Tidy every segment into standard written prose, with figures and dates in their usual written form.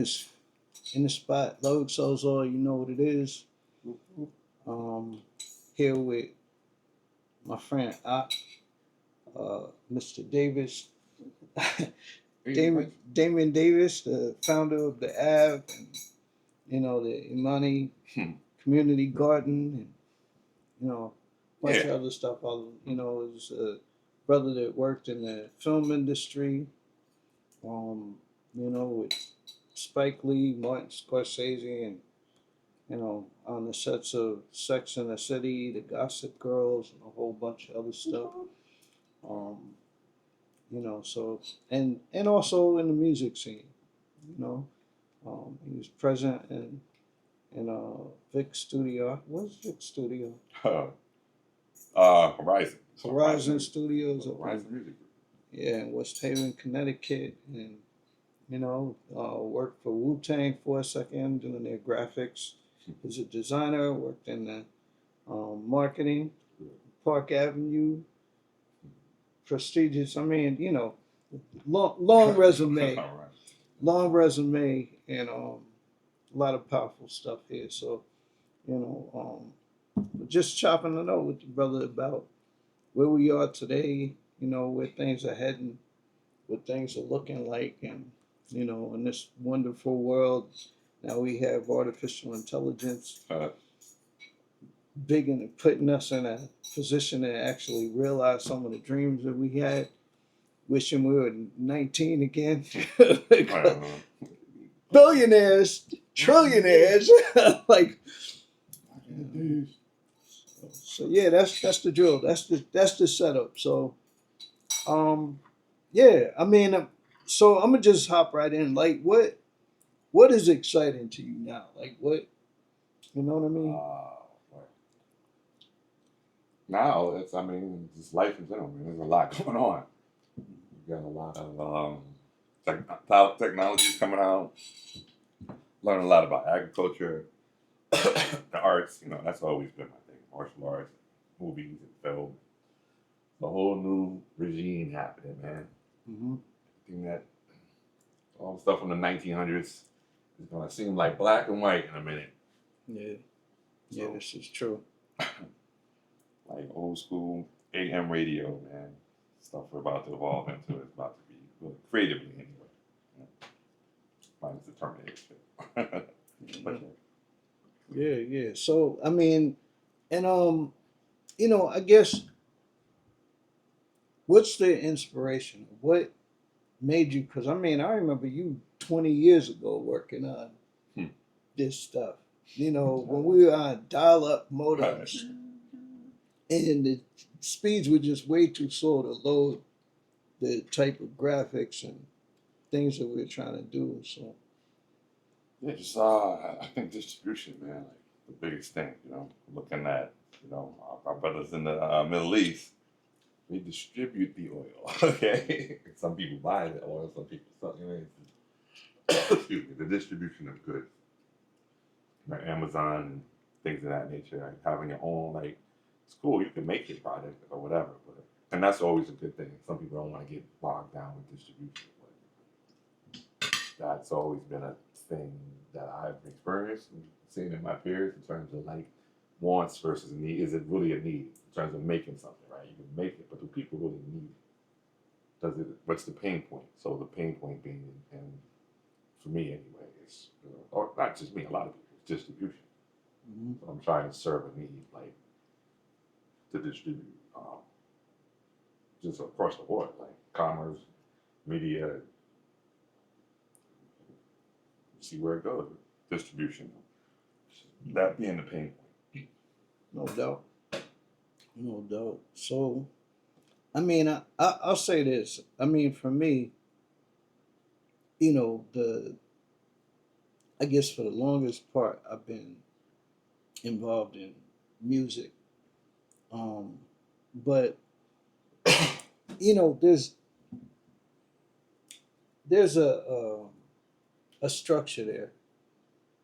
It's in the spot. LoveExcelsAll, you know what it is. Here with my friend Mr. Davis, Damon Davis, the founder of the app, and the Imani Community Garden, and a bunch of other stuff. Is a brother that worked in the film industry. With Spike Lee, Martin Scorsese, and on the sets of Sex and the City, The Gossip Girls, and a whole bunch of other stuff. Um, so and also in the music scene. He was present in Vic Studio. What's Vic Studio? Horizon. Horizon Studios. Horizon Music Group. Yeah, in West Haven, Connecticut, and worked for Wu-Tang for a second doing their graphics. As a designer, worked in the marketing, Park Avenue, prestigious. Long resume, long resume, and a lot of powerful stuff here. So, just chopping it up with your brother about where we are today. Where things are heading, what things are looking like, and in this wonderful world. Now we have artificial intelligence big into putting us in a position to actually realize some of the dreams that we had. Wishing we were 19 again. Billionaires, trillionaires. like, so yeah, that's the drill. That's the setup. So, yeah. So I'm gonna just hop right in. Like, what is exciting to you now? Like, what? You know what I mean? Now just life in general, man. There's a lot going on. You got a lot of technologies coming out. Learn a lot about agriculture, the arts. That's always been my thing. Martial arts, movies, and film. The whole new regime happening, man. Mm-hmm. I think that all the stuff from the 1900s is gonna seem like black and white in a minute. Yeah, this is true. Like old school AM radio, man. Stuff we're about to evolve into is about to be creatively anyway. Minus the Terminator shit. Yeah. So I guess what's the inspiration? What made you? Because I remember you 20 years ago working on this stuff. When we were on dial-up modems, and the speeds were just way too slow to load the type of graphics and things that we were trying to do. So yeah, just I think distribution, man, like the biggest thing. Looking at our brothers in the Middle East, we distribute the oil. Okay, some people buy the oil, some people sell. Excuse me, the distribution of goods, like Amazon and things of that nature. Like having your own, like, it's cool. You can make your product or whatever, and that's always a good thing. Some people don't want to get bogged down with distribution, but that's always been a thing that I've experienced and seen in my peers in terms of like wants versus need. Is it really a need in terms of making something, right? You can make it, but do people really need it? What's the pain point? So the pain point being, and for me anyway, is, or not just me, a lot of people, it's distribution. mm-hmm. So I'm trying to serve a need, like, to distribute, just across the board, like commerce, media, see where it goes. Distribution, that being the pain point. No doubt. So, I'll say this. For me, I guess for the longest part, I've been involved in music. But there's a structure there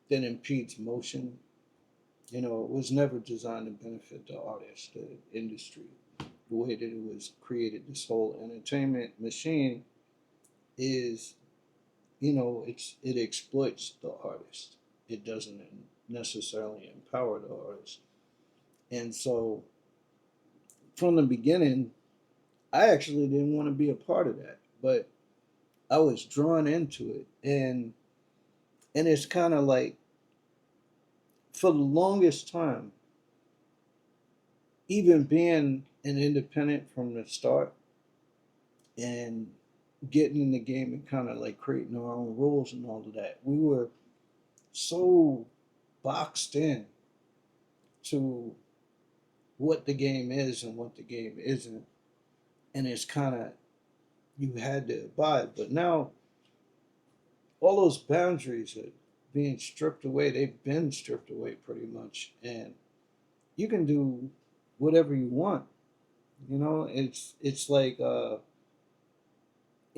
that impedes motion. It was never designed to benefit the artist, the industry, the way that it was created. This whole entertainment machine is it exploits the artist. It doesn't necessarily empower the artist. And so from the beginning, I actually didn't want to be a part of that, but I was drawn into it, and it's kind of like for the longest time, even being an independent from the start and getting in the game and kind of like creating our own rules and all of that, we were so boxed in to what the game is and what the game isn't, and it's kind of you had to abide. But now all those boundaries are being stripped away. They've been stripped away pretty much, and you can do whatever you want. It's like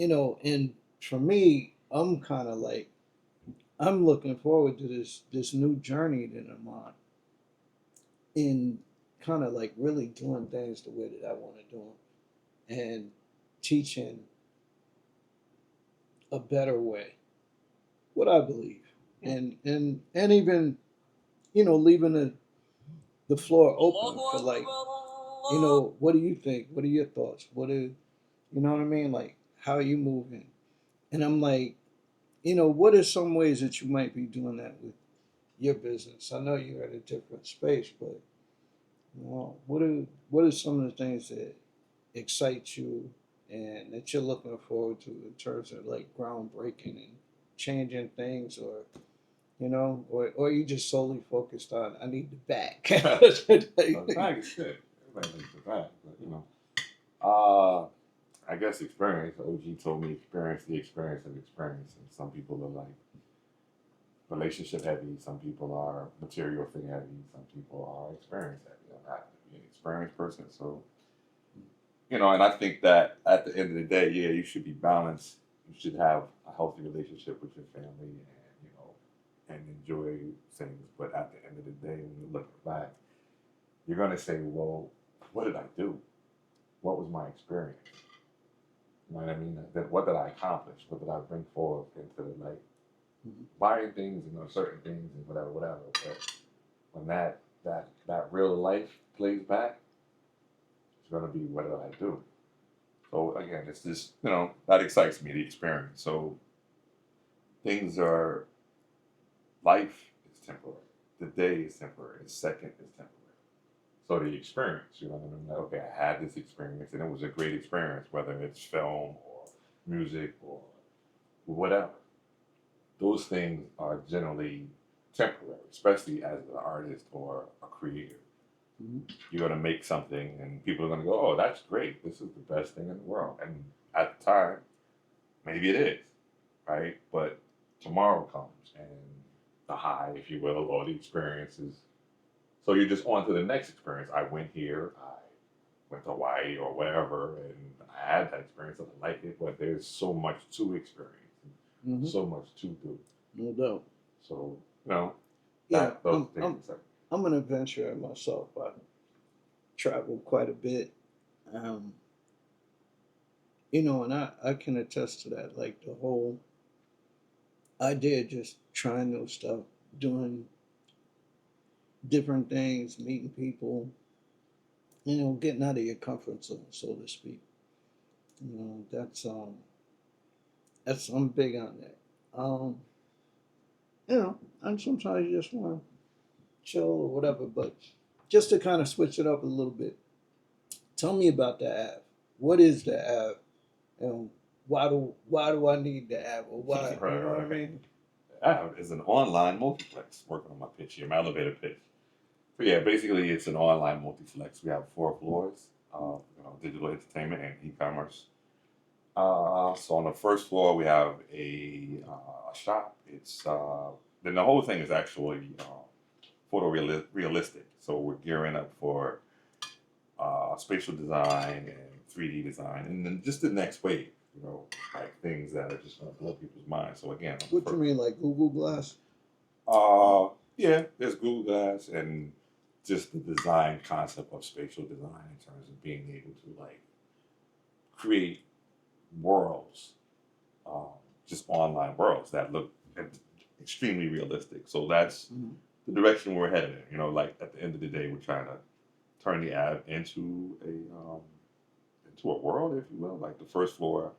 and for me, I'm kind of like I'm looking forward to this new journey that I'm on in kind of like really doing things the way that I want to do them and teaching a better way, what I believe, and even leaving the floor open for like what do you think? What are your thoughts? You know what I mean? Like how are you moving? And I'm like, what are some ways that you might be doing that with your business? I know you're at a different space, but what are some of the things that excite you and that you're looking forward to in terms of like groundbreaking and changing things, or you just solely focused on I need the back. The bag is good. Everybody likes the bag, but I guess experience. OG told me experience the experience of experience, and some people are like relationship heavy. Some people are material thing heavy. Some people are experience heavy. I'm happy to be an experienced person, so and I think that at the end of the day, yeah, you should be balanced. You should have a healthy relationship with your family, and enjoy things. But at the end of the day, when you look back, you're gonna say, well, what did I do? What was my experience? You know what I mean? That what did I accomplish? What did I bring forth into like buying things and certain things and whatever. But when that real life plays back, it's gonna be what did I do? So again, it's just that excites me, the experience. So things are life is temporary. The day is temporary. The second is temporary. So the experience, what I mean? Like, okay, I had this experience and it was a great experience, whether it's film or music or whatever. Those things are generally temporary, especially as an artist or a creator. You're going to make something and people are going to go, oh, that's great. This is the best thing in the world. And at the time, maybe it is, right? But tomorrow comes and the high, if you will, or the experiences. So you're just on to the next experience. I went here, I went to Hawaii or wherever, and I had that experience. I didn't like it, but there's so much to experience, so much to do. No doubt. So, Yeah, those things. I'm an adventurer myself. I travel quite a bit. Um, and I can attest to that. Like the whole idea of just trying new stuff, doing different things, meeting people, getting out of your comfort zone, so to speak. That's I'm big on that. Um, and sometimes you just want to chill or whatever, but just to kind of switch it up a little bit, tell me about the app. What is the app, and why do I need the app, or why? Right, You know what I right. mean? App is an online multiplex. Working on my pitch here, my elevator pitch. So yeah, basically it's an online multiplex. We have 4 floors, digital entertainment and e-commerce. So on the first floor we have a shop. It's then the whole thing is actually photorealistic. So we're gearing up for spatial design and 3D design, and then just the next wave. Like things that are just going to blow people's minds. So again, What you mean, like Google Glass? yeah, there's Google Glass and just the design concept of spatial design in terms of being able to like create worlds, just online worlds that look extremely realistic. So that's Mhm. the direction we're headed in. You know, like at the end of the day, we're trying to turn the app into a world, if you will. Like the first floor,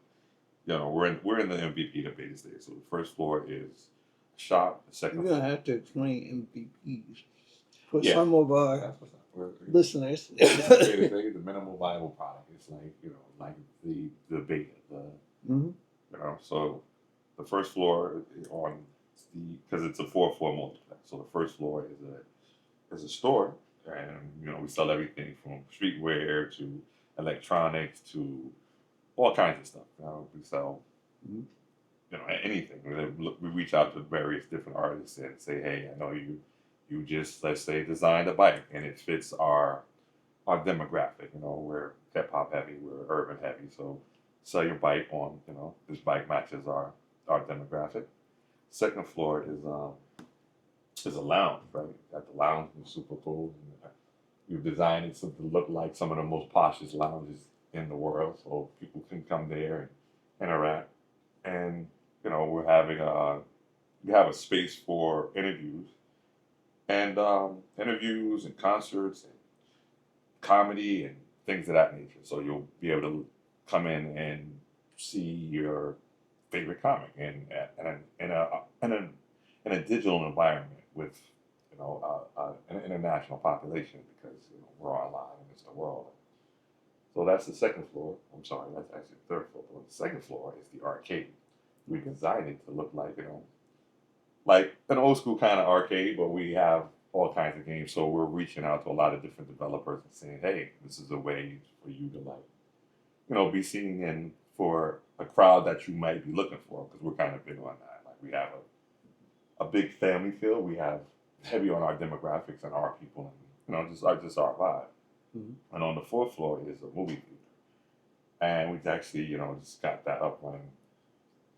you know, we're in the MVP, the beta stage. So the first floor is a shop. The second You're gonna floor, have to explain MVPs for yeah, some of our that's what's up. listeners. Beta stage, the minimal viable product. It's like, you know, like the beta, Mhm. you know. So the first floor on because it's a 4-floor multiplex. So the first floor is a store, and you know we sell everything from streetwear to electronics to all kinds of stuff. You know, we sell Mhm. you know anything. We reach out to various different artists and say, hey, I know you just, let's say, designed a bike and it fits our demographic. You know, we're hip hop heavy, we're urban heavy, so sell your bike on, you know, this bike matches our demographic. Second floor is a lounge, right? At the lounge is super cool. And we've designed it to look like some of the most poshest lounges in the world, so people can come there and interact. And you know, we have a space for interviews and concerts and comedy and things of that nature. So you'll be able to come in and see your favorite comic in a digital environment with an international population because you know, we're online and it's the world. So that's the second floor. I'm sorry, that's actually the third floor. But the second floor is the arcade. We designed it to look like, you know, like an old school kind of arcade, but we have all kinds of games. So we're reaching out to a lot of different developers and saying, hey, this is a way for you to like, you know, be seen and for a crowd that you might be looking for because we're kind of big on that. Like we have a big family feel. We have heavy on our demographics and our people and you know just our vibe. Mhm. And on the fourth floor is a movie theater, and we've actually you know just got that up running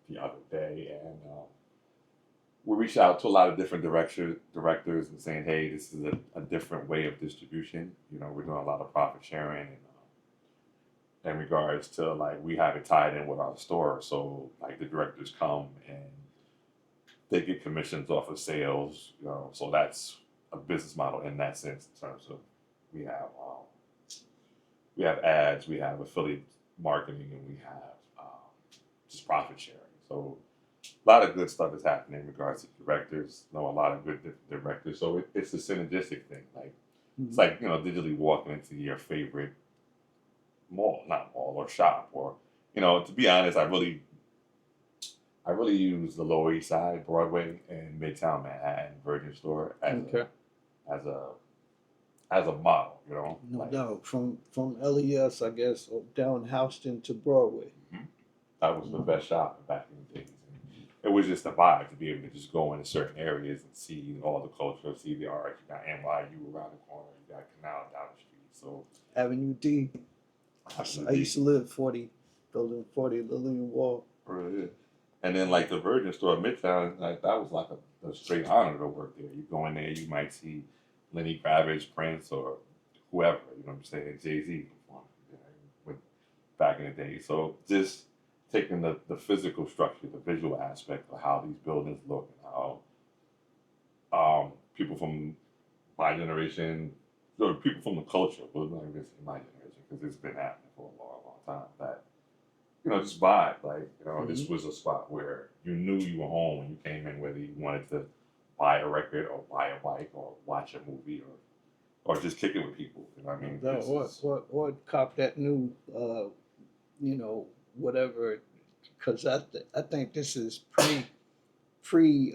the other day and. We reached out to a lot of different directors and saying, hey, this is a different way of distribution. You know, we're doing a lot of profit sharing and in regards to like we have it tied in with our store. So like the directors come and they get commissions off of sales. You know, so that's a business model in that sense in terms of we have um, we have ads, we have affiliate marketing, and we have just profit sharing. So a lot of good stuff is happening in regards to directors. Know a lot of good directors, so it's a synergistic thing. Like it's Mhm. like you know, digitally walking into your favorite mall, not mall or shop, or you know, to be honest, I really use the Lower East Side, Broadway, and Midtown Manhattan Virgin Store Okay. as a as a model. You know, No like doubt. From LES, I guess, or down Houston to Broadway. mhm, that was the best shop back in the days. It was just a vibe to be able to just go into certain areas and see all the culture, see the art. You got NYU around the corner, you got Canal down the street. So Avenue D. I used to absolutely, live 40, building 40, Lillian Wall. really is. And then like the Virgin store at Midtown, like that was like a straight honor to work there. You go in there, you might see Lenny Kravitz, Prince, or whoever. You know what I'm saying? Jay-Z performing. You know, with back in the day. So just taking the physical structure, the visual aspect of how these buildings look and how people from my generation, or people from the culture, but not even say my generation, because it's been happening for a long, long time, that, you know, just vibe. Like, you know, Hmm. this was a spot where you knew you were home when you came in, whether you wanted to buy a record or buy a bike or watch a movie or just kick it with people. You know what I mean? That, This is, or cop that new, you know, whatever, because I think this is pre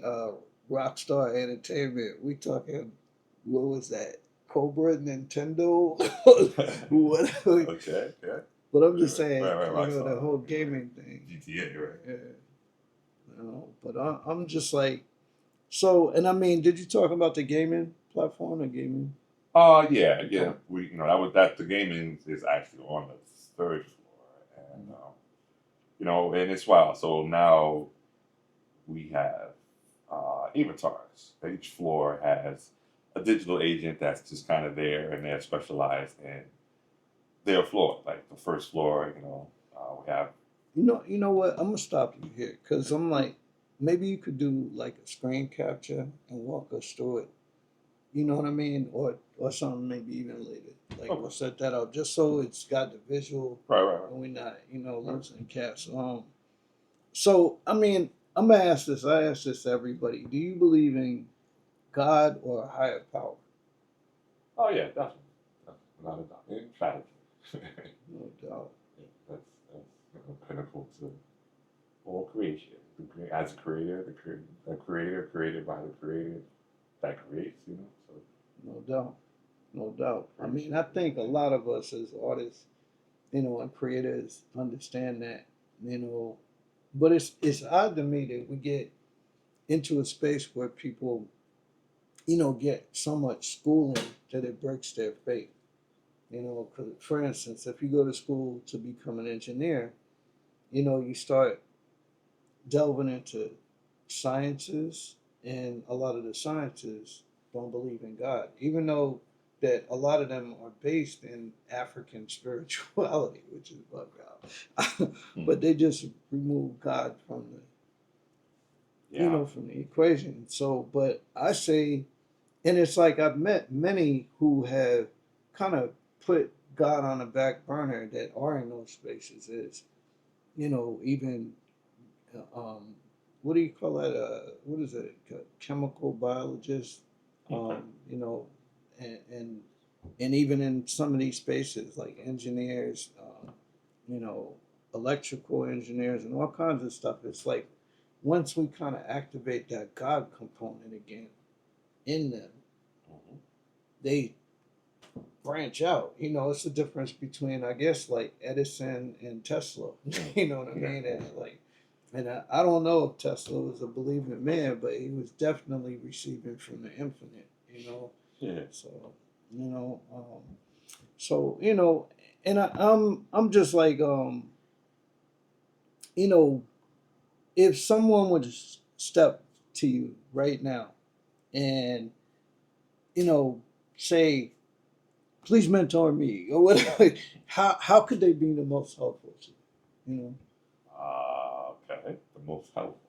Rockstar Entertainment. We talking, what was that? Cobra Nintendo, whatever. okay, yeah. But I'm just saying, Right, you know, the Rockstar. whole Right. gaming thing. GTA, right? Yeah, you know, but I'm just like, so, and I mean, did you talk about the gaming platform or gaming? Yeah, yeah. Okay. We, you know, that the gaming is actually on the third floor, and you know, and it's wild. So now we have avatars. Each floor has a digital agent that's just kind of there, and they're specialized in their floor. Like the first floor, you know, we have You know what? I'm gonna stop you here because I'm like, maybe you could do like a screen capture and walk us through it. You know what I mean? Or something maybe even later. Like we'll Okay. set that up just so it's got the visual Right, right, right. and we're not, Right. losing cats. So I mean, I'm gonna ask this. I ask this to everybody. Do you believe in God or a higher power? Oh yeah, definitely. Without a doubt. Emphatically. No doubt. Yeah, that's pinnacle to all creation. As a creator, the creator created by the creator that creates, So No doubt. No doubt. I creation mean, I is think a the thing. lot of us as artists, and creators understand that, you know. But it's odd to me that we get into a space where people, get so much schooling that it breaks their faith. Because for instance, if you go to school to become an engineer, you start delving into sciences, and a lot of the sciences don't believe in God, even though that a lot of them are based in African spirituality, which is bug out. Hmm. But they just remove God from Yeah. the equation. So, but I say, and it's like I've met many who have kind of put God on the back burner that are in those spaces. Is even what do you call that? What is it? Chemical biologist. Okay. You know, and even in some of these spaces like engineers, you know, electrical engineers, and all kinds of stuff. It's like once we kind of activate that God component again in them, Hmm. they branch out. It's the difference between, I guess, like Edison and Tesla. Mm. You know what I Yeah. mean? And I don't know if Tesla was a believing man, but he was definitely receiving from the infinite. Yeah. So, you know, and I'm just like, you know, if someone would step to you right now and say, please mentor me or whatever, how could they be the most helpful to you? Okay. The most helpful.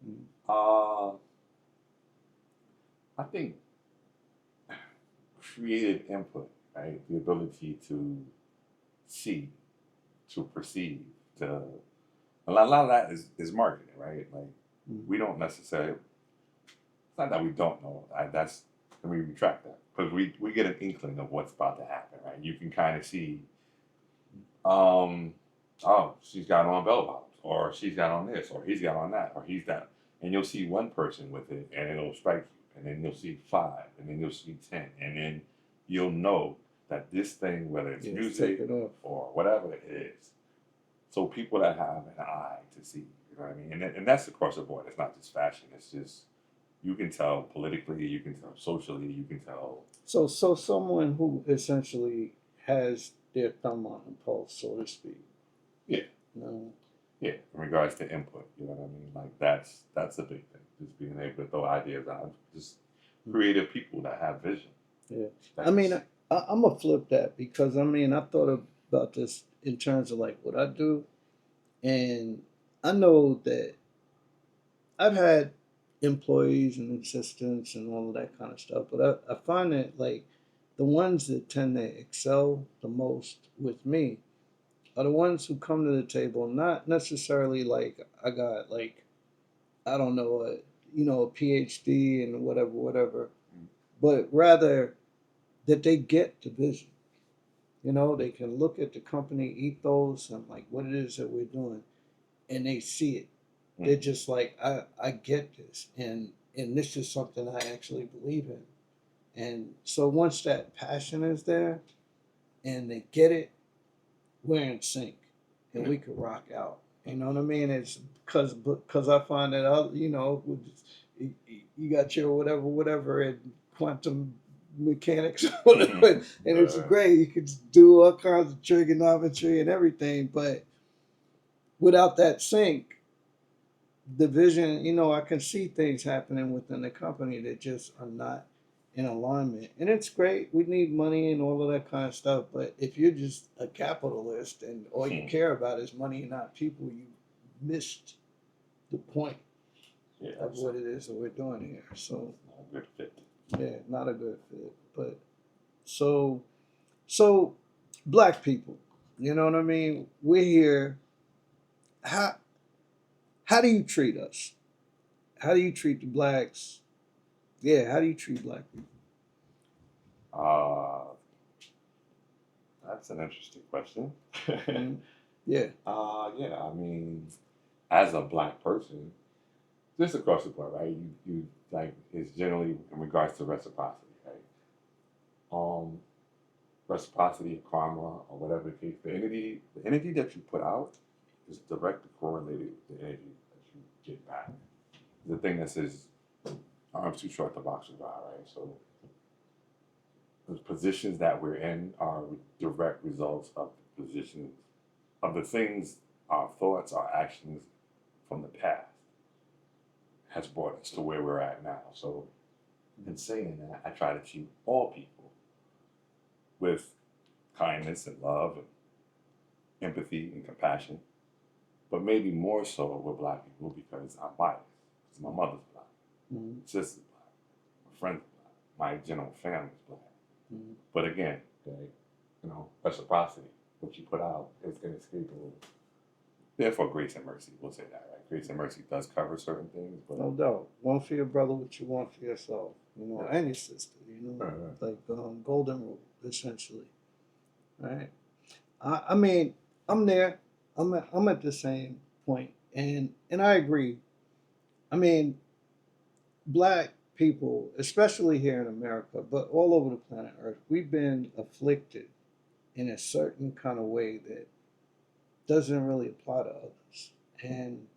Mm. Uh, I think creative input, right? The ability to see, to perceive, to a lot of that is marketing, right? Like Mm. we don't necessarily. It's not that we don't know. That's let me retract that because we get an inkling of what's about to happen, right? You can kind of see, um, oh, she's got on bell bottoms, or she's got on this, or he's got on that, or he's that, and you'll see one person with it, and it'll strike you, and then you'll see five, and then you'll see 10, and then you'll know that this thing, whether it's Yes, take music it off. or whatever it is, so people that have an eye to see, you know what I mean, and that's across the board. It's not just fashion. It's just you can tell politically, you can tell socially, you can tell. So someone who essentially has their thumb on the pulse, so to speak. Yeah, You know? yeah. In regards to input, you know what I mean. Like that's a big thing. Just being able to throw ideas out. Just creative people that have vision. Yeah. I That can mean, see. I'm gonna flip that because I mean I thought about this in terms of like what I do, and I know that I've had employees and assistants and all of that kind of stuff, but I find that like the ones that tend to excel the most with me are the ones who come to the table not necessarily like I got like I don't know a PhD and whatever, but rather that they get the vision. They can look at the company ethos and like what it is that we're doing, and they see it. They're Mm-hmm. just like, I get this, and this is something I actually believe in. And so once that passion is there, and they get it, we're in sync, and Yeah. we could rock out. You know what I mean? It's because I find that you got your whatever in quantum mechanics, whatever, and it's uh, great. You could do all kinds of trigonometry and everything, but without that sync, the vision, I can see things happening within the company that just are not in alignment. And it's great. We need money and all of that kind of stuff. But if you're just a capitalist and all you care about is money and not people, you missed the point Yeah, of what it is that we're doing here. So not a good fit. yeah, not a good fit. But so black people, you know what I mean? We're here. How how do you treat us? How do you treat the blacks? Yeah, how do you treat black people? Uh, that's an interesting question. Mhm. Yeah. Yeah, I mean, as a black person, just across the board, right? You like it's generally in regards to reciprocity, right? Um, Reciprocity, karma, or whatever the case, the energy that you put out is directly correlated with the energy that you get back. The thing that says arms too short, the box is dry, right? So the positions that we're in are direct results of the positions of the things, our thoughts, our actions from the past has brought us to where we're at now. So in saying that, I try to treat all people with kindness and love and empathy and compassion, but maybe more so with black people because I'm biased. Because my mother's black, Mhm. my sister's black, my friend's black, my general family's black. Mhm. But again, okay, reciprocity, what you put out is inescapable. Therefore, grace and mercy, we'll say that, right? Grace and mercy does cover certain things, but No doubt. One for your brother, what you want for yourself, yeah. and your sister, like golden rule, essentially, right? I mean, I'm there. I'm at the same point, and I agree. I mean, black people, especially here in America, but all over the planet Earth, we've been afflicted in a certain kind of way that doesn't really apply to others, and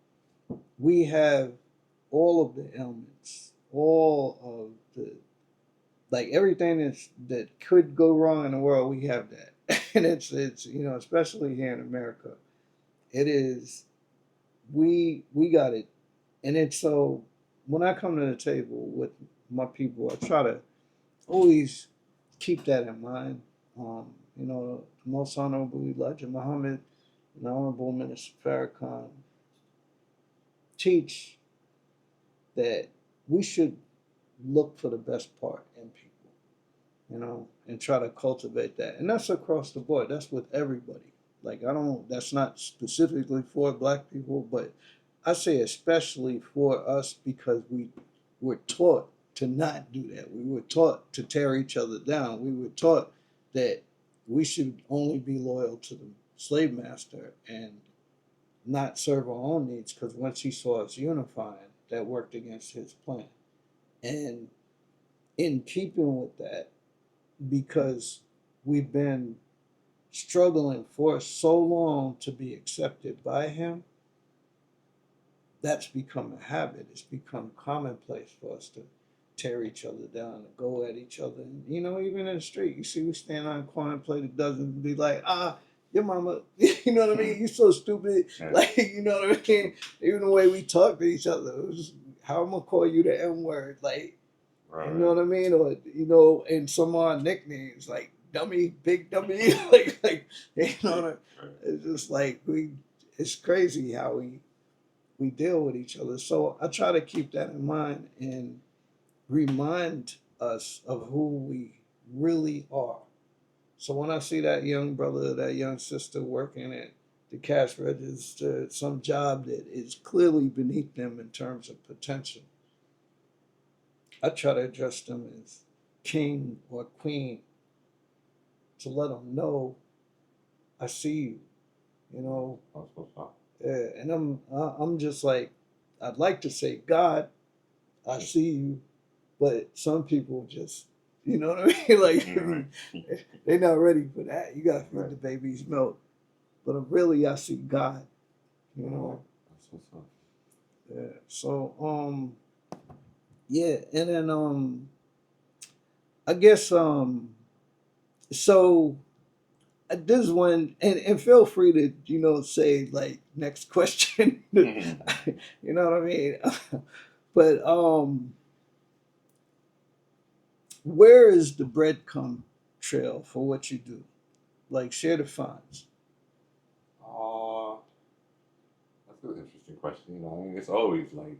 we have all of the ailments, all of the like everything that could go wrong in the world, we have that. And it's especially here in America, it is we got it. And it's so when I come to the table with my people, I try to always keep that in mind. The most honorable Elijah Muhammad and the honorable Minister Farrakhan teach that we should look for the best part in people, and try to cultivate that. And that's across the board. That's with everybody. Like that's not specifically for black people, but I say especially for us because we were taught to not do that. We were taught to tear each other down. We were taught that we should only be loyal to the slave master and not serve our own needs because once he saw us unifying, that worked against his plan. And in keeping with that, because we've been struggling for so long to be accepted by him, that's become a habit. It's become commonplace for us to tear each other down and go at each other. And, even in the street, you see, we stand on a corner and play the dozen and be like, your mama, you know what I mean? You're so stupid. Yeah. Like, you know what I mean? Even the way we talk to each other, it was, how I'm going to call you the N word? Like, right. You know what I mean? Or, and some of our nicknames, like dummy, big dummy, like, it's just like it's crazy how we deal with each other. So I try to keep that in mind and remind us of who we really are. So when I see that young brother, that young sister working at the cash register, some job that is clearly beneath them in terms of potential, I try to address them as king or queen to let them know I see you, you know. And I'm just like, I'd like to say, God, I see you, but some people just, you know what I mean? Like, they're not ready for that. You got to feed the baby's milk. But really, I see God, you know. That's what's up. Yeah. So, yeah. And then, I guess, so this one, and feel free to, say like next question. You know what I mean? But, where is the breadcrumb trail for what you do? Like, share the finds. Uh, that's an interesting question. I mean, it's always like,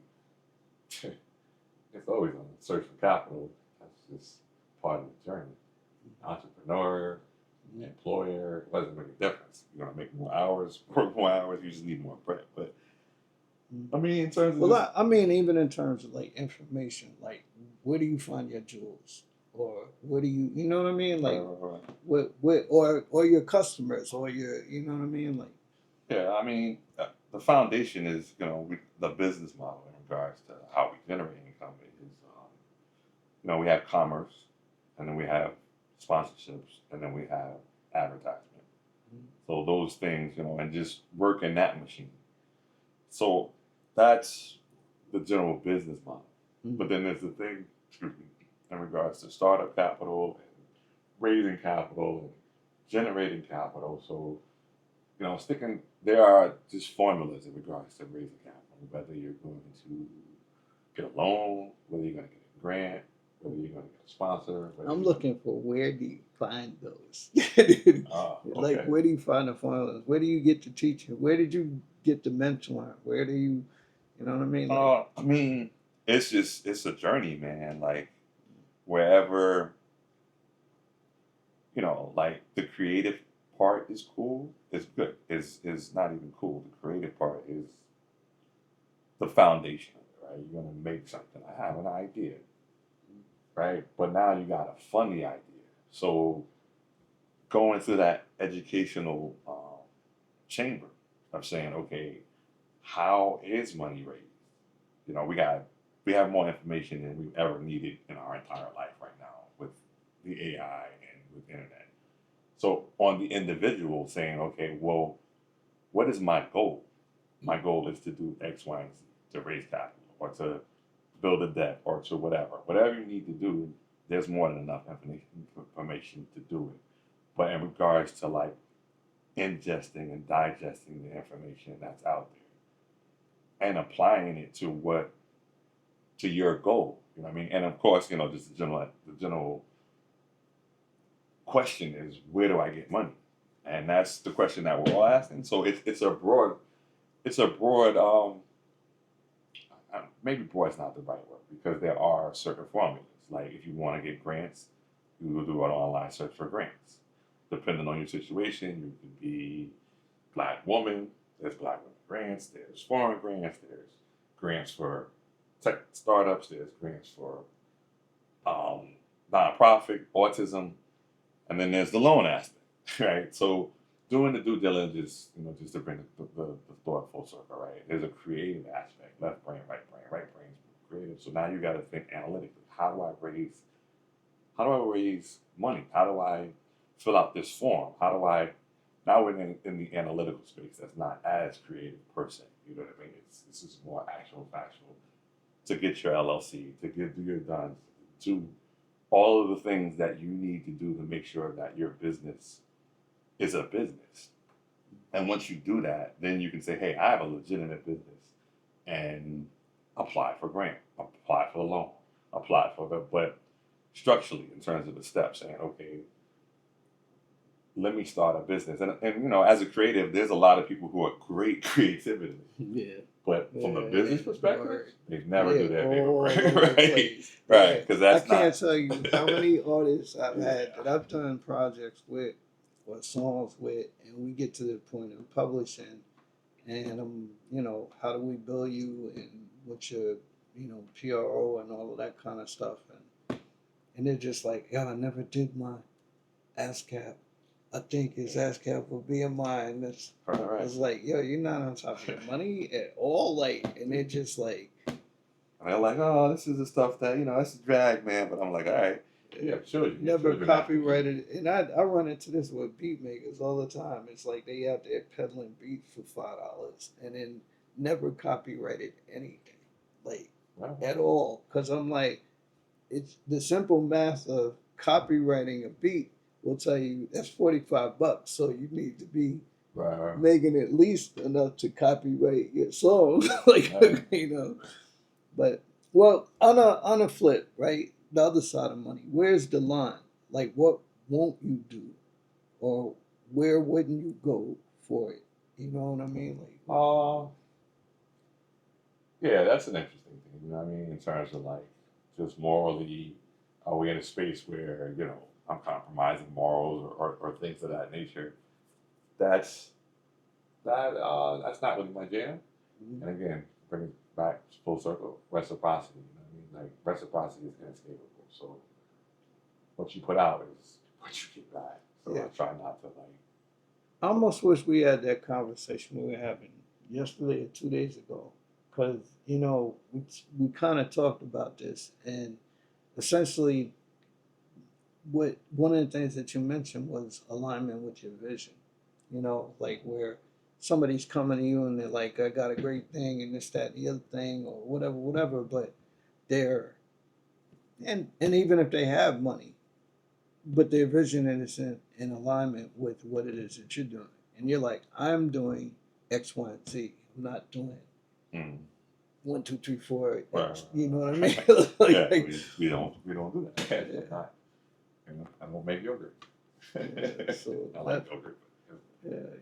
it's always on the search for capital. That's just part of the journey. Entrepreneur, employer, it doesn't make a difference. You're gonna make more hours, work more hours. You just need more bread. But I mean, in terms of Well, I mean, even in terms of like information, like where do you find your jewels, or where do you know what I mean, like what, or your customers, or your, you know what I mean, like. yeah, I mean, the foundation is the business model in regards to how we generate income is we have commerce, and then we have sponsorships, and then we have advertisement. So those things, and just working that machine. So that's the general business model. But then there's the thing, excuse me, in regards to startup capital and raising capital and generating capital. So, there are just formulas in regards to raising capital, whether you're going to get a loan, whether you're going to get a grant, whether you're going to get a sponsor. I'm looking for, where do you find those? Like, Okay. where do you find the formulas? Where do you get the teaching? Where did you get the mentoring? Where do you know what I mean? Like, I mean, it's a journey, man. Like, wherever, like the creative part is cool, it's good. Is not even cool. The creative part is the foundation of it, right? You're gonna make something. I have an idea, right? But now you gotta fund the idea. So going through that educational chamber of saying, okay, how is money raised? We have more information than we've ever needed in our entire life right now with the AI and with internet. So on the individual saying, okay, well, what is my goal? My goal is to do X, Y, and Z, to raise capital or to build a debt or to whatever. Whatever you need to do, there's more than enough information to do it. But in regards to like ingesting and digesting the information that's out there and applying it to your goal, you know what I mean? And of course, just the general question is, where do I get money? And that's the question that we're all asking. So it's a broad maybe broad is not the right word, because there are certain formulas. Like, if you want to get grants, you will do an online search for grants. Depending on your situation, you could be Black woman, there's Black women grants, there's foreign grants, there's grants for tech startups, there's grants for nonprofit, autism, and then there's the loan aspect, right? So doing the due diligence, just to bring the thought full circle, right? There's a creative aspect, left brain, right brain's creative. So now you got to think analytically. How do I raise money? How do I fill out this form? How do I, now we're in the analytical space that's not as creative per se. You know what I mean? This is more actual, factual. To get your LLC, to do your done, to all of the things that you need to do to make sure that your business is a business. And once you do that, then you can say, hey, I have a legitimate business, and apply for grant, apply for the loan, but structurally, in terms of the steps, saying, okay, let me start a business. And as a creative, there's a lot of people who are great creativity. Yeah. But from a business perspective, Right. they never do that paperwork. All over the Right? place. Right. Because that's I can't tell you how many artists I've had that I've done projects with or songs with, and we get to the point of publishing, and how do we bill you, and what's your, PRO and all of that kind of stuff, and they're just like, yeah, I never did my ASCAP. I think his ASCAP will be in mine. It's like, yo, you're not on top of your money at all. Like, and they're just like, and they're like, oh, this is the stuff that, it's a drag, man. But I'm like, all right, yeah, sure. Never copyrighted it. And I run into this with beat makers all the time. It's like they out there peddling beats for $5 and then never copyrighted anything, like, at all. Because I'm like, it's the simple math of copywriting a beat will tell you that's $45. So you need to be making at least enough to copyright your song. Like, But, well, on a flip, right? the other side of money. Where's the line? Like, what won't you do, or where wouldn't you go for it? You know what I mean? Like, Yeah, that's an interesting thing. You know what I mean? In terms of like just morally, are we in a space where I'm compromising morals or things of that nature? That's that's not really my jam. And again, bring it back full circle, reciprocity. You know what I mean? Like reciprocity is inescapable. So what you put out is what you get back. So yeah. I try not to like. I almost wish we had that conversation we were having yesterday or 2 days ago, because we kind of talked about this, and essentially, what one of the things that you mentioned was alignment with your vision. Like where somebody's coming to you and they're like, "I got a great thing," and this, that, and the other thing, or whatever, whatever. But they're and even if they have money, but their vision is in alignment with what it is that you're doing, and you're like, "I'm doing X, Y, and Z. I'm not doing Mm. 1, 2, 3, 4. X." Right. You know what I mean? Yeah, we don't do that. Yeah. Not, I don't make yogurt. Yeah, so I like yogurt.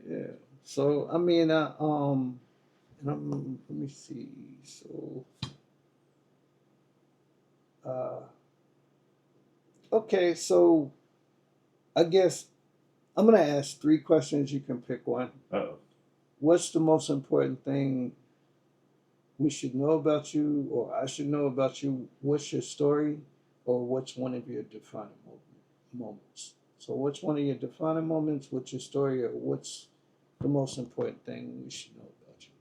yeah. So I mean, let me see. So, uh, okay. So I guess I'm gonna ask 3 questions. You can pick one. Uh-oh. What's the most important thing we should know about you, or I should know about you? What's your story, or what's one of your defining moments? So, what's one of your defining moments? What's your story, or what's the most important thing we should know about you?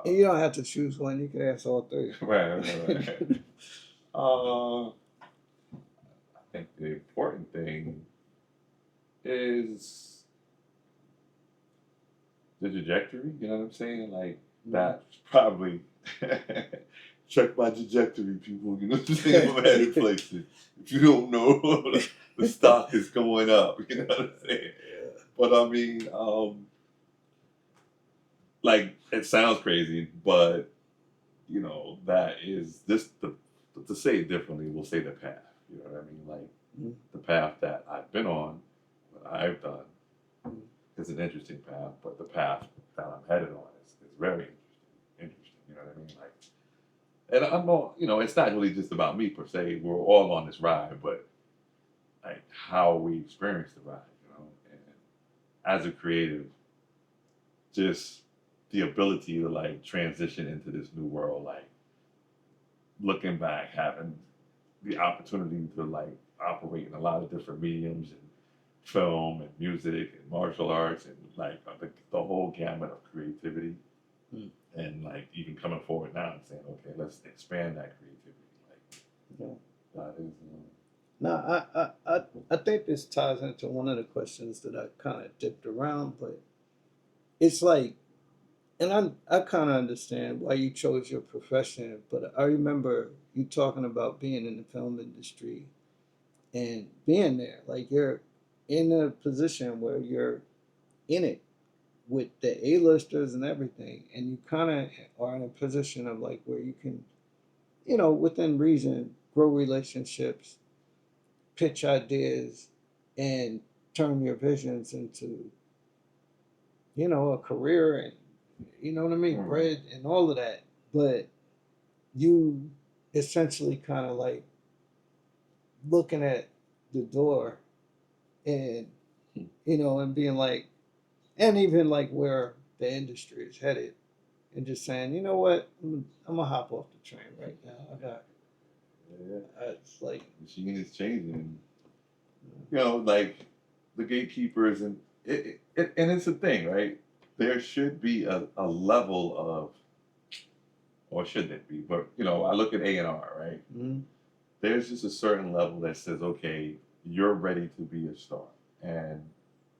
And you don't have to choose one. You can ask all 3. Right. I think the important thing is the trajectory. You know what I'm saying? Like that's probably check my trajectory, people. You know what I'm saying? I'm headed places. If you don't know, the stock is going up. You know what I'm saying? But I mean, like it sounds crazy, but that is this to say it differently, we'll say the path. You know what I mean? Like the path that I've been on, what I've done is an interesting path, but the path that I'm headed on is very interesting. You know what I mean? Like, and I'm not, it's not really just about me per se. We're all on this ride, but like how we experience the ride, and as a creative, just the ability to like transition into this new world, like looking back, having the opportunity to like operate in a lot of different mediums and film and music and martial arts and like the whole gamut of creativity. And like even coming forward now and saying, okay, let's expand that creativity. Like that is. Now, I think this ties into one of the questions that I kind of dipped around, but it's like, and I kind of understand why you chose your profession, but I remember you talking about being in the film industry and being there. Like you're in a position where you're in it with the A-listers and everything, and you kind of are in a position of like where you can, within reason, grow relationships, pitch ideas, and turn your visions into, a career and, you know what I mean, bread and all of that. But you essentially kind of like looking at the door and, and being like, and even like where the industry is headed, and just saying, you know what, I'm gonna hop off the train right now. It's like machine is changing. Like the gatekeepers and and it's a thing, right? There should be a level of, or should it be? But I look at A&R, right? There's just a certain level that says, okay, you're ready to be a star, and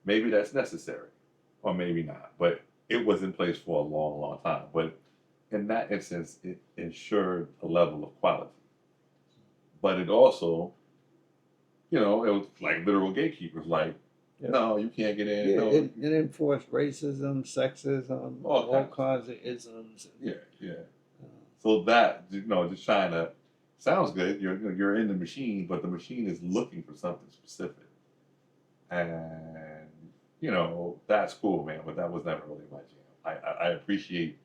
maybe that's necessary, or maybe not. But it was in place for a long, long time. But in that instance, it ensured a level of quality. But it also, it was like literal gatekeepers, like, no, you can't get in. Yeah, No, it enforced racism, sexism, all kinds of isms. Yeah. So that, just trying to, sounds good. You're in the machine, but the machine is looking for something specific, and that's cool, man. But that was never really my jam. I appreciate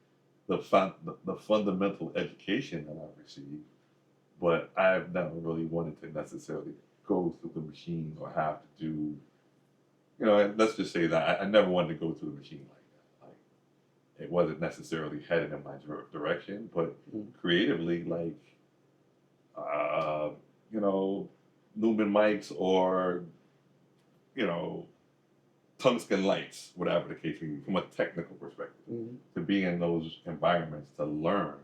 the fundamental education that I've received, but I've never really wanted to necessarily go through the machine or have to do, and let's just say that I never wanted to go through the machine like that. Like, it wasn't necessarily headed in my direction, but creatively, like, uh, you know, Lumen mics or, you know, tungsten lights, whatever the case may be, from a technical perspective, to be in those environments to learn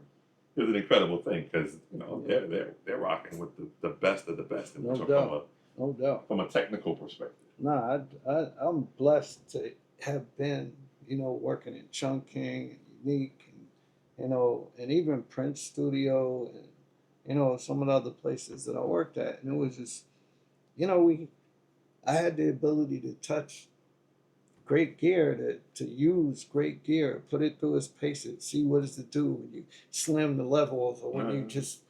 is an incredible thing, because they're rocking with the best of the best, No doubt. No doubt. From a technical perspective. Nah, I'm blessed to have been, working in Chungking and Unique, and and even Prince Studio, and some of the other places that I worked at, and it was just, I had the ability to touch great gear, to use great gear, put it through its paces, see what does it do when you slam the levels, or when you just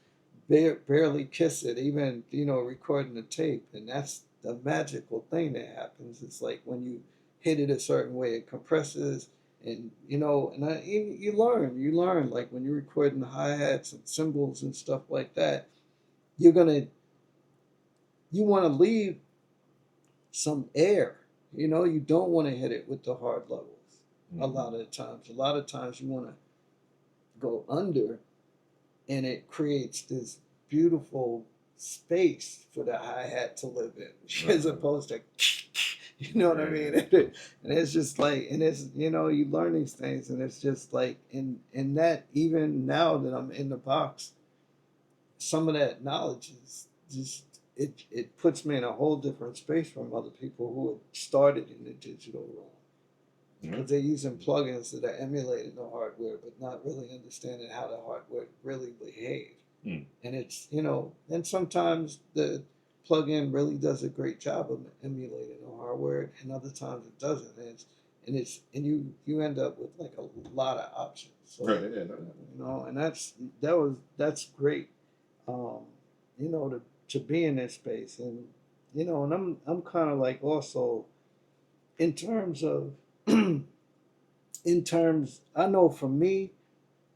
barely kiss it, even recording the tape. And that's the magical thing that happens. It's like when you hit it a certain way, it compresses, and you learn like when you're recording the hi-hats and cymbals and stuff like that, you want to leave some air. You don't want to hit it with the hard levels. A lot of times you want to go under, and it creates this beautiful space for the hi-hat to live in, as opposed to, what I mean? And it's just like, and it's, you learn these things, and it's just like, in that, even now that I'm in the box, some of that knowledge is just, it puts me in a whole different space from other people who had started in the digital realm. Because they're using plugins that are emulating the hardware, but not really understanding how the hardware really behaves. And it's, and sometimes the plugin really does a great job of emulating the hardware, and other times it doesn't. And you end up with like a lot of options. So, and that's great. To be in this space, and and I'm kind of like, also in terms of I know for me,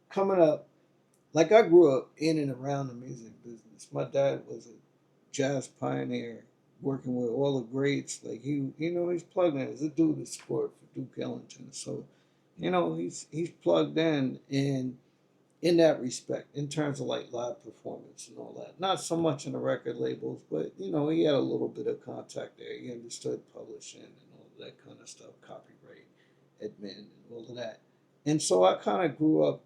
coming up, like, I grew up in and around the music business. My dad was a jazz pioneer, working with all the greats. Like, he's plugged in. He's a dude that scored for Duke Ellington, so he's plugged in that respect, in terms of like live performance and all that. Not so much in the record labels, but he had a little bit of contact there. He understood publishing and all of that kind of stuff, copyright, admin, and all of that. And so I kind of grew up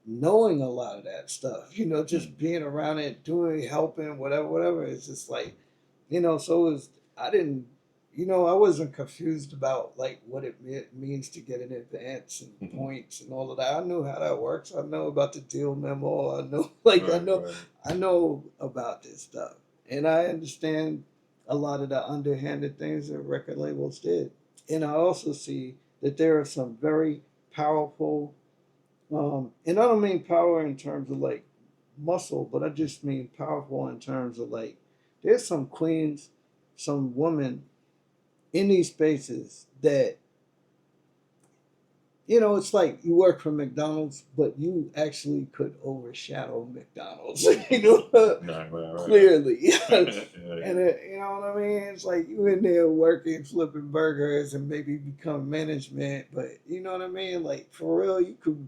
knowing a lot of that stuff, just being around it, doing, helping, whatever. It's just like, so it was, I didn't, I wasn't confused about like what it means to get an advance and points and all of that. I knew how that works. I know about the deal memo. I know, I know about this stuff, and I understand a lot of the underhanded things that record labels did. And I also see that there are some very powerful, and I don't mean power in terms of like muscle, but I just mean powerful in terms of like, there's some queens, some women in these spaces that, it's like you work for McDonald's, but you actually could overshadow McDonald's, clearly. And you know what I mean? It's like you in there working, flipping burgers, and maybe become management, but you know what I mean? Like, for real, you could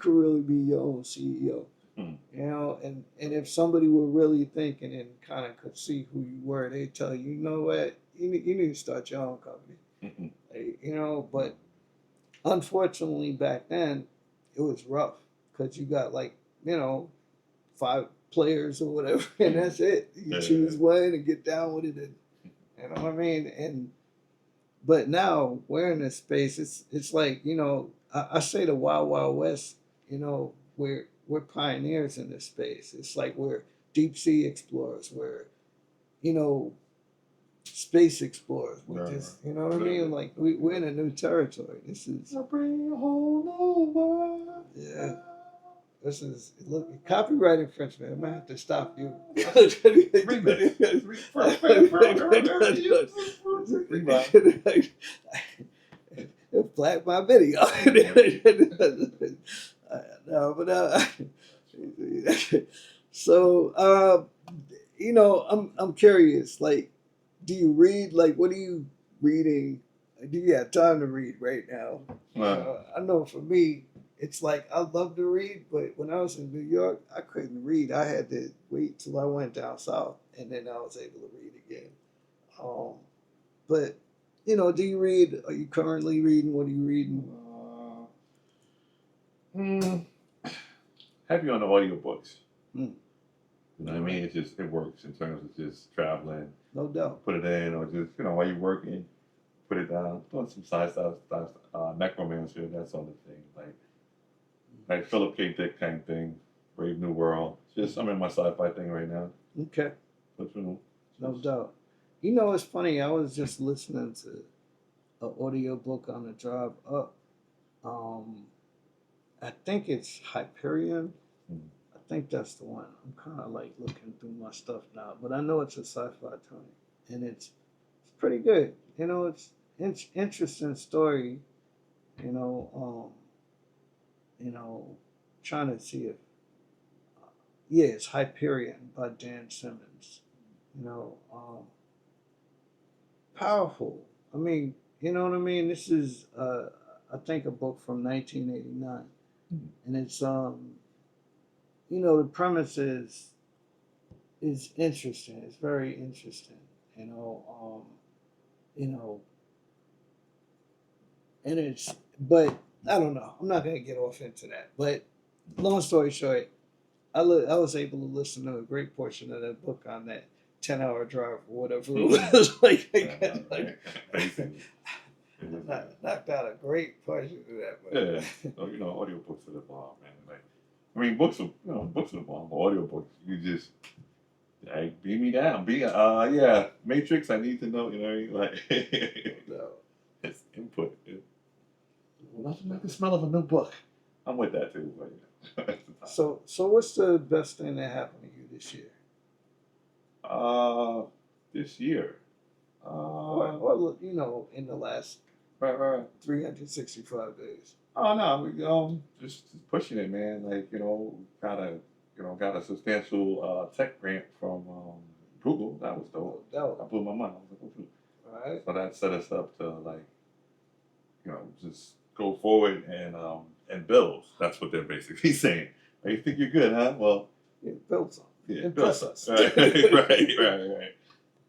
really be your own CEO. And if somebody were really thinking and kind of could see who you were, they tell you, you know what, you need to start your own company. But unfortunately back then it was rough, because you got like 5 players or whatever, and that's it. You choose one and get down with it, and you know what I mean. But now we're in this space. It's like, I say the Wild Wild West. We're pioneers in this space. It's like we're deep sea explorers. We're space explorers. We just, you know what I mean? Like, we're in a new territory. This is, I bring a whole new world. Yeah. This is look copyright infringement. I'm gonna have to stop you. Remix. Flag my video. No, but so I'm curious. Like, do you read? Like, what are you reading? Do you have time to read right now? I know for me, it's like I love to read, but when I was in New York, I couldn't read. I had to wait till I went down south, and then I was able to read again. But do you read? Are you currently reading? What are you reading? Heavy on the audiobooks. Hmm. You know what I mean? It works in terms of just traveling. No doubt. Put it in, or just while you're working, put it down. Doing some side stuff, necromancer, that sort of thing. Like Philip K. Dick kind of thing. Brave New World. I'm in my sci-fi thing right now. Okay. But No doubt. It's funny. I was just listening to an audiobook on the drive up. I think it's Hyperion. I think that's the one. I'm kind of like looking through my stuff now, but I know it's a sci-fi time, and it's pretty good. It's interesting story. You know, trying to see if yeah, it's Hyperion by Dan Simmons. Powerful. I mean, you know what I mean. This is I think a book from 1989, and it's the premise is interesting. It's very interesting. You know, and but I don't know. I'm not gonna get off into that. But long story short, I was able to listen to a great portion of that book on that 10-hour drive or whatever it was. Knocked out a great portion of that. But. Yeah, so, audiobooks are the bomb, man. Books are the bomb. But audiobooks, you just beat me down. Matrix. I need to know. No. It's input. Nothing like the smell of a new book. I'm with that too. But, So what's the best thing that happened to you this year? This year. Or in the last right. 365 days. Oh no, we just pushing it, man. Got a substantial tech grant from Google. That was dope. No. I blew my mind. I was like, oh, shoot. All right. So that set us up to just go forward and build. That's what they're basically saying. You think you're good, huh? Well, build something. Yeah, impress us. Right.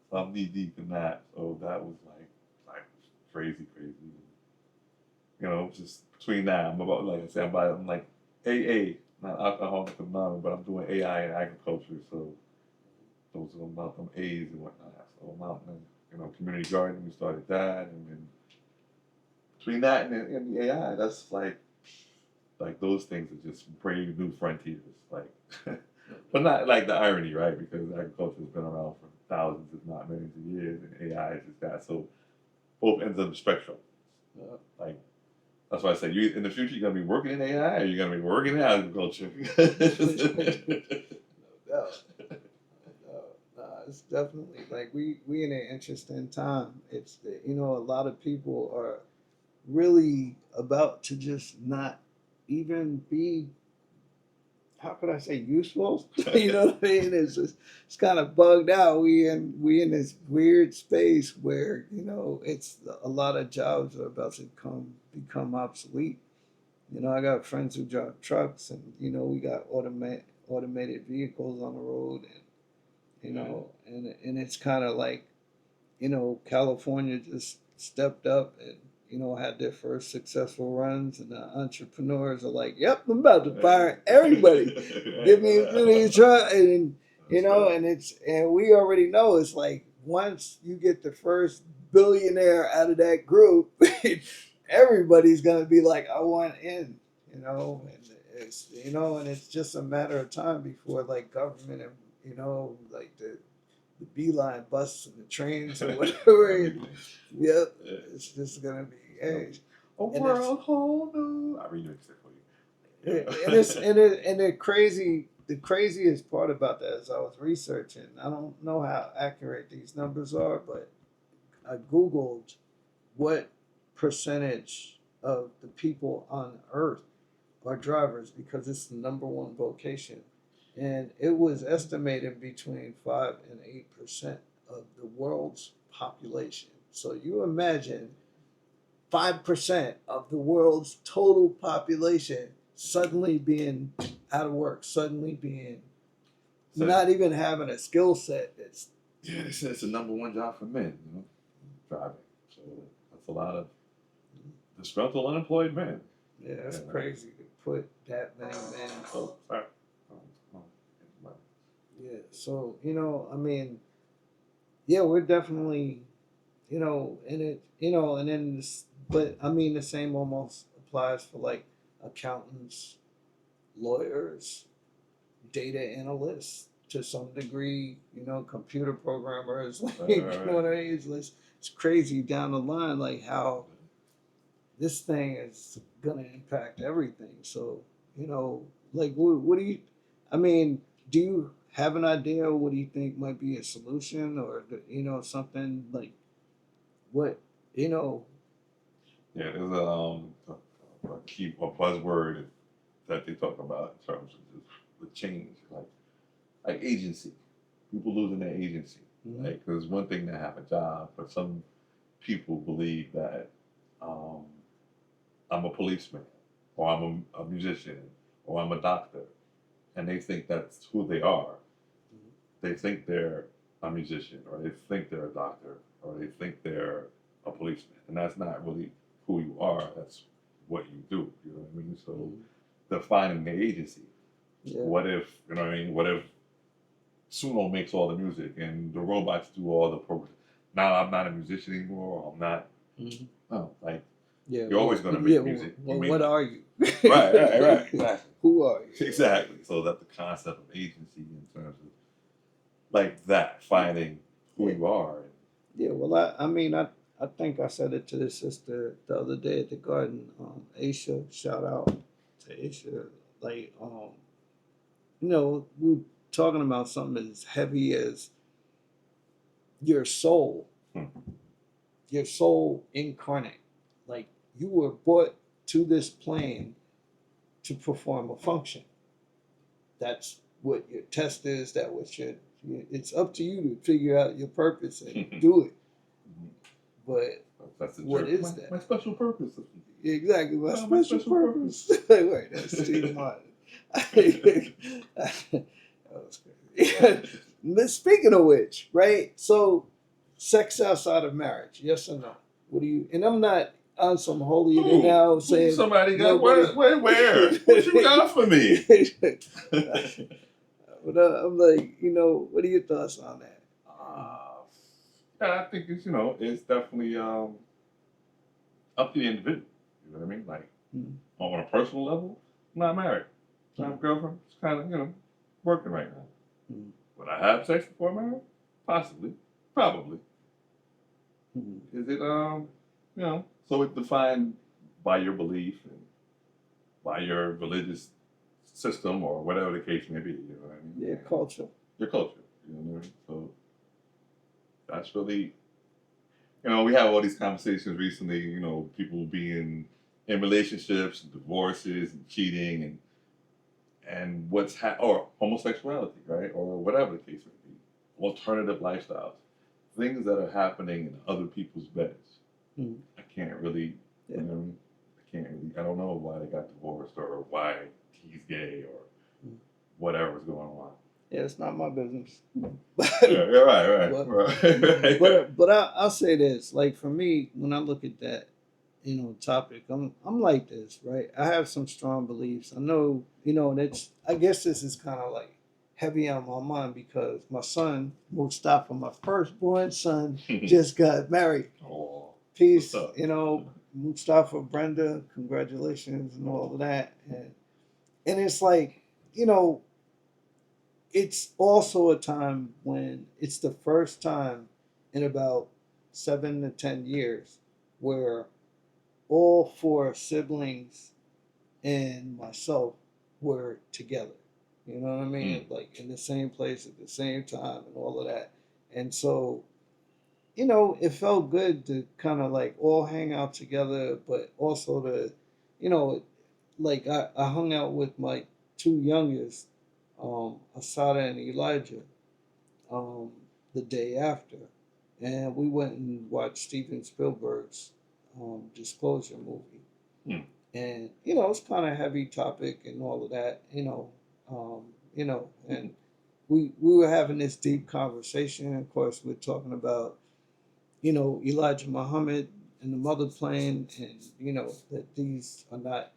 So I'm knee deep in that. So that was like crazy. Just between that, I'm about I'm like AA, not alcoholic anonymous, but I'm doing AI in agriculture. So those are about them A's and whatnot. So I'm out in community gardening. We started that, and then between that and the AI, that's like those things are just brave new frontiers. But not like the irony, right? Because agriculture has been around for thousands, if not millions of years, and AI is just that. So both ends of the spectrum. That's why I say, in the future, you're gonna be working in AI, or you're gonna be working in agriculture. No, it's definitely like we in an interesting time. It's a lot of people are really about to just not even be, how could I say, useful? You know what I mean? It's kind of bugged out. We in this weird space where it's a lot of jobs are about to become obsolete. I got friends who drive trucks, and we got automated vehicles on the road, and and it's kind of like California just stepped up and had their first successful runs, and the entrepreneurs are like, "Yep, I'm about to fire everybody. Give me a minute to try." And and we already know it's like once you get the first billionaire out of that group, everybody's gonna be like, "I want in," and it's just a matter of time before like government and like the beeline buses and the trains or whatever. Yep, it's just gonna be. Hey, a world whole new. I remixed it for you. And the craziest part about that is I was researching. I don't know how accurate these numbers are, but I googled what percentage of the people on Earth are drivers because it's the number one vocation, and it was estimated between 5 and 8% of the world's population. So you imagine 5% of the world's total population suddenly being out of work, suddenly being So, not even having a skill set that's yeah, they said it's the number one job for men, you know, driving. So that's a lot of disgruntled unemployed men. yeah, that's Yeah. crazy to put that many men. Oh, sorry. Yeah, so I mean, yeah, we're definitely in it, and then this, but I mean, the same almost applies for like accountants, lawyers, data analysts to some degree, computer programmers, like, Right, you right, know what right. I mean? It's crazy down the line, like how this thing is gonna impact everything. So, like, what do you, I mean, do you have an idea? What do you think might be a solution, or something like what, you know? Yeah, there's a key a buzzword that they talk about in terms of the change, like agency. People losing their agency. Mhm. Like, there's one thing to have a job, but some people believe that um, I'm a policeman, or I'm a musician, or I'm a doctor, and they think that's who they are. Mhm. They think they're a musician, or they think they're a doctor, or they think they're a policeman, and that's not really who you are. That's what you do. You know what I mean? So Mhm. defining the agency. Yeah. What if, you know what I mean? What if Suno makes all the music and the robots do all the programs? Now I'm not a musician anymore. Or I'm not. Mhm. Oh, like, Yeah. you're always going to Yeah. make music. Well, You what mean, are you? right, exactly. Who are you? Exactly. So that's the concept of agency in terms of like that, finding who Yeah. you are. Yeah. Well, I mean, I think I said it to the sister the other day at the garden. Aisha, shout out to Aisha. Like, we were talking about something as heavy as your soul, Hmm. your soul incarnate. Like, you were brought to this plane to perform a function. That's what your test is. That what it's up to you to figure out your purpose and do it. But That's the what jerk. is that? My special purpose. Exactly, my Oh, my special special purpose. Wait, that's Steve Martin. That was crazy. Speaking of which, right? So, sex outside of marriage, yes or no? What do you? And I'm not on some holier than thou saying Somebody got nobody. where? What you got for me? But I'm like, what are your thoughts on that? Yeah, I think it's definitely up to the individual. You know what I mean? Like, Mm. on a personal level, I'm not married. I have a girlfriend. It's kind of working right now. Mm. Would I have sex before marriage? Possibly, probably. Mm. Is it So it's defined by your belief and by your religious system or whatever the case may be. You know what I mean? Yeah, culture. Your culture. You know what I mean? So that's really, we have all these conversations recently. People being in relationships, and divorces, and cheating, and or homosexuality, right, or whatever the case may be, alternative lifestyles, things that are happening in other people's beds. Mm. I can't really, Yeah. I don't know why they got divorced or why he's gay or whatever's going on. Yeah, it's not my business. Yeah, right. But I'll say this, like, for me, when I look at that, topic, I'm like this, right? I have some strong beliefs. I know, that's, I guess this is kind of like heavy on my mind because my son, Mustafa, my firstborn son, just got married. Oh, Peace, what's up? Mustafa, Brenda, congratulations and all of that. And it's like, you know, it's also a time when it's the first time in about 7 to 10 years where all four siblings and myself were together. You know what I mean? Mm. Like in the same place at the same time and all of that. And so, it felt good to kind of like all hang out together, but also to, you know, like I hung out with my two youngest, Asada and Elijah, um, the day after. And we went and watched Steven Spielberg's Disclosure movie. Mm. And, it's kind of heavy topic and all of that, and we were having this deep conversation. Of course, we're talking about, Elijah Muhammad and the mother plane, and, that these are not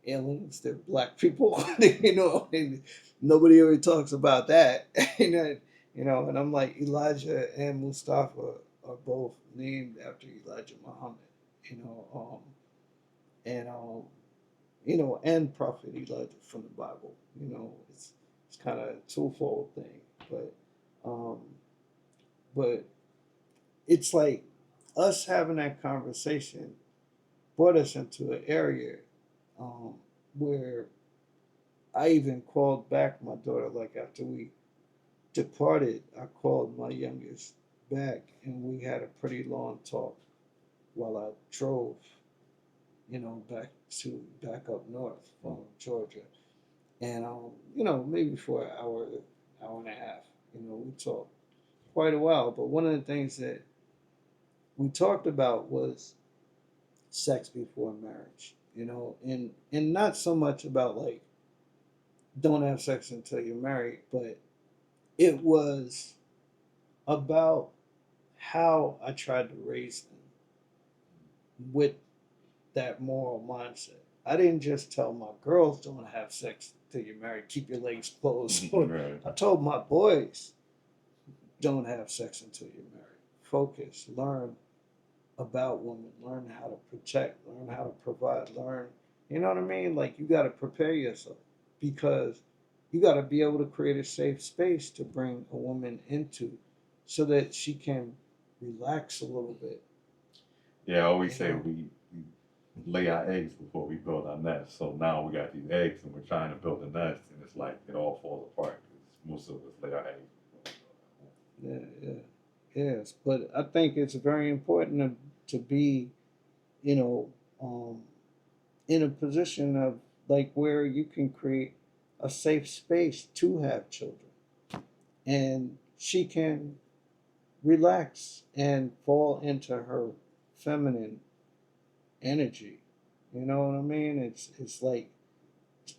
aliens, they're black people, and nobody ever talks about that. And I'm like, Elijah and Mustafa are both named after Elijah Muhammad, you know, and and Prophet Elijah from the Bible. It's kind of a twofold thing, um, but it's like us having that conversation brought us into an area um, where I even called back my daughter. Like after we departed, I called my youngest back, and we had a pretty long talk while I drove, back up north from Georgia, and maybe for an hour, hour and a half. We talked quite a while. But one of the things that we talked about was sex before marriage. And not so much about like don't have sex until you're married, but it was about how I tried to raise them with that moral mindset. I didn't just tell my girls don't have sex till you're married, keep your legs closed. Right. I told my boys don't have sex until you're married. Focus, learn about women, learn how to protect, learn how to provide, learn, you know what I mean? Like you got to prepare yourself because you got to be able to create a safe space to bring a woman into so that she can relax a little bit. Yeah, I always say we lay our eggs before we build our nest. So now we got these eggs and we're trying to build a nest, and it's like it all falls apart because most of us lay our eggs. Yeah, yeah, yes. But I think it's very important to be, you know, um, in a position of like where you can create a safe space to have children, and she can relax and fall into her feminine energy. You know what I mean? It's like,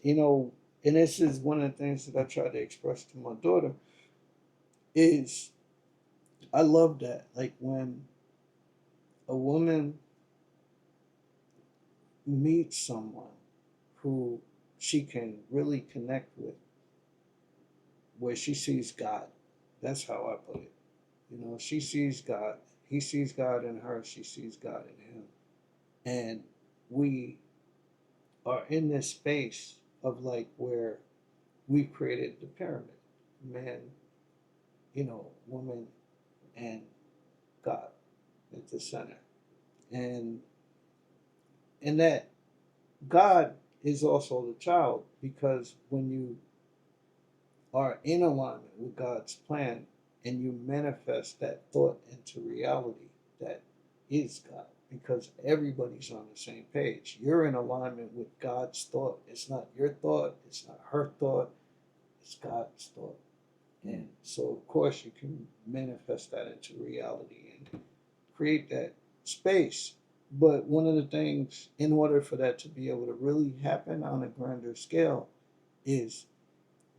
you know, and this is one of the things that I try to express to my daughter is I love that. Like when a woman meets someone who she can really connect with, where she sees God. That's how I put it. She sees God. He sees God in her. She sees God in him. And we are in this space of like where we've created the pyramid, man, woman, and God at the center. And that God is also the child, because when you are in alignment with God's plan and you manifest that thought into reality, that is God, because everybody's on the same page. You're in alignment with God's thought. It's not your thought, it's not her thought, it's God's thought. And so, of course, you can manifest that into reality and create that space. But one of the things, in order for that to be able to really happen on a grander scale, is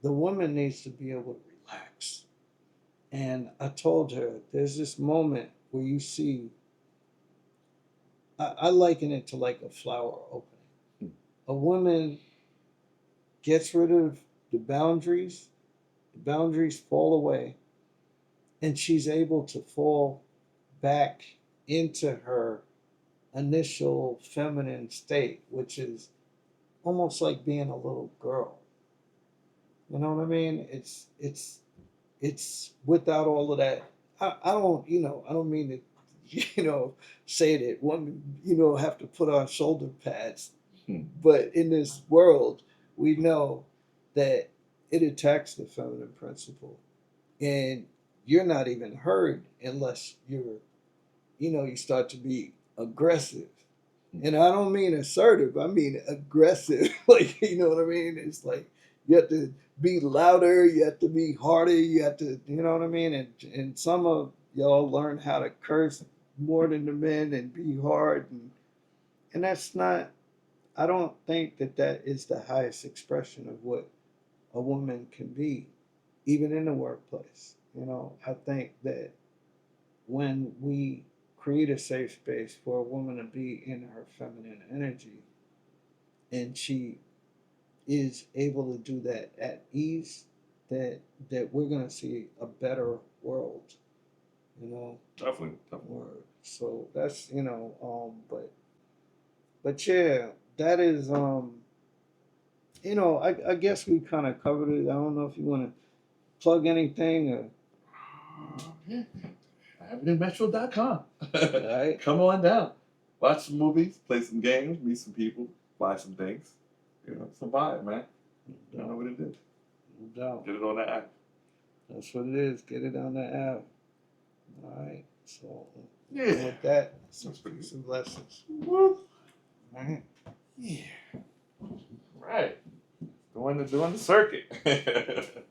the woman needs to be able to relax. And I told her, there's this moment where you see, I liken it to like a flower opening. A woman gets rid of the boundaries fall away, and she's able to fall back into her initial feminine state, which is almost like being a little girl. You know what I mean? It's without all of that. I don't, I don't mean to, say that women, have to put on shoulder pads. But in this world, we know that it attacks the feminine principle, and you're not even heard unless you start to be aggressive. And I don't mean assertive, I mean aggressive. Like, you know what I mean? It's like you have to be louder, you have to be harder, you have to, you know what I mean? And some of y'all learn how to curse more than the men and be hard. And that's not, I don't think that that is the highest expression of what a woman can be, even in the workplace. I think that when we create a safe space for a woman to be in her feminine energy and she is able to do that at ease, that we're gonna see a better world, you know. Definitely, definitely. So that's but yeah, that is I guess we kind of covered it. I don't know if you want to plug anything or Yeah. AvenueMetro.com. right. Come on down. Watch some movies, play some games, meet some people, buy some things. Survive, man. You know what it is. No doubt. Get it on the app. That's what it is. Get it on the app. All right. So Yeah. with that, some lessons. All right. Yeah. Right. Doing the circuit.